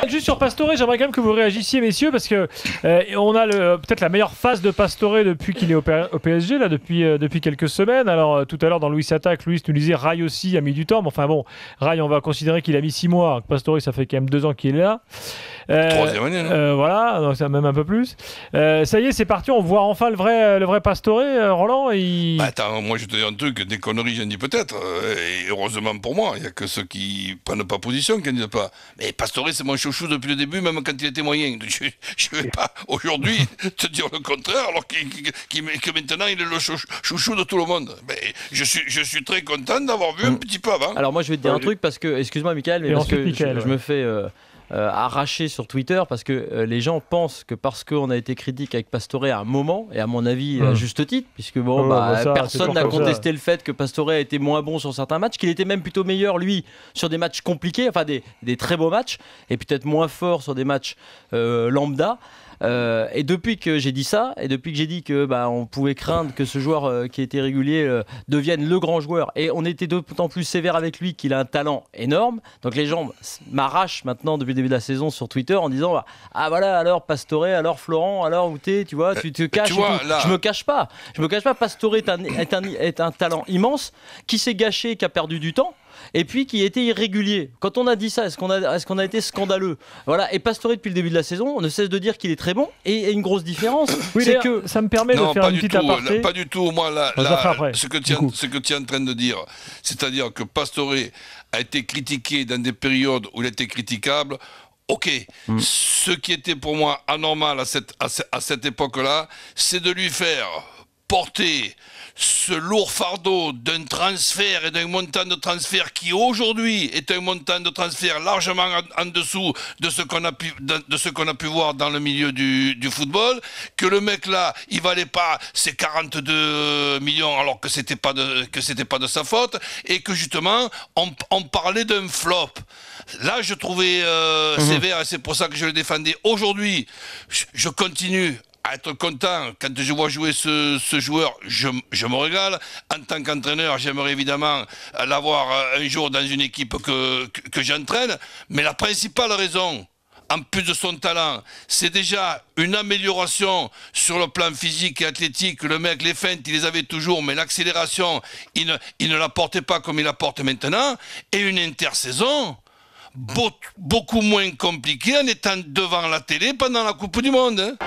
juste sur Pastore, j'aimerais quand même que vous réagissiez, messieurs, parce que on a peut-être la meilleure phase de Pastore depuis qu'il est au PSG, là, depuis quelques semaines. Alors, tout à l'heure, dans Louis Attaque, Louis nous disait Rai aussi a mis du temps. Mais enfin bon, Rai, on va considérer qu'il a mis 6 mois. Pastore, ça fait quand même 2 ans qu'il est là. Troisième année, non voilà, donc ça même un peu plus. Ça y est, c'est parti, on voit enfin le vrai Pastore, Roland. Bah attends, moi je te dis un truc, des conneries j'en dis peut-être, et heureusement pour moi, il n'y a que ceux qui prennent pas position qui ne disent pas. Mais Pastore c'est mon chouchou depuis le début, même quand il était moyen. Je ne vais pas aujourd'hui te dire le contraire, alors que maintenant il est le chouchou de tout le monde. Mais je suis très content d'avoir vu un petit peu avant. Alors moi je vais te dire un truc, parce que, excuse-moi Michael, mais parce que Michael, je me fais... arraché sur Twitter parce que les gens pensent que parce qu'on a été critique avec Pastore à un moment, et à mon avis à juste titre, puisque personne n'a contesté le fait que Pastore a été moins bon sur certains matchs, qu'il était même plutôt meilleur lui sur des matchs compliqués, enfin des très beaux matchs, et peut-être moins fort sur des matchs lambda. Et depuis que j'ai dit ça, et depuis que j'ai dit que on pouvait craindre que ce joueur qui était régulier devienne le grand joueur, et on était d'autant plus sévère avec lui qu'il a un talent énorme, donc les gens m'arrachent maintenant depuis le début de la saison sur Twitter en disant ah voilà, alors Pastore, alors Florent, alors où t'es, tu vois, tu te caches. Là... Je me cache pas, Pastore est un talent immense qui s'est gâché, qui a perdu du temps, et puis qui était irrégulier. Quand on a dit ça, est-ce qu'on a été scandaleux? Voilà. Et Pastore, depuis le début de la saison, on ne cesse de dire qu'il est très bon. Et une grosse différence, c'est que ça me permet de faire une petite aparté. Pas du tout. Moi, ce que tu es en train de dire, c'est-à-dire que Pastore a été critiqué dans des périodes où il était critiquable. Ok, ce qui était pour moi anormal à cette époque-là, c'est de lui faire porter ce lourd fardeau d'un transfert et d'un montant de transfert qui aujourd'hui est un montant de transfert largement en dessous de ce qu'on a pu voir dans le milieu du football, que le mec là il valait pas ses 42 millions alors que c'était pas de sa faute, et que justement on parlait d'un flop. Là je trouvais sévère, et c'est pour ça que je le défendais. Aujourd'hui je continue à être content quand je vois jouer ce joueur. Je me régale. En tant qu'entraîneur, j'aimerais évidemment l'avoir un jour dans une équipe que j'entraîne, mais la principale raison, en plus de son talent, c'est déjà une amélioration sur le plan physique et athlétique. Le mec, les feintes, il les avait toujours, mais l'accélération, il ne la portait pas comme il la porte maintenant, et une intersaison beaucoup moins compliquée en étant devant la télé pendant la Coupe du Monde.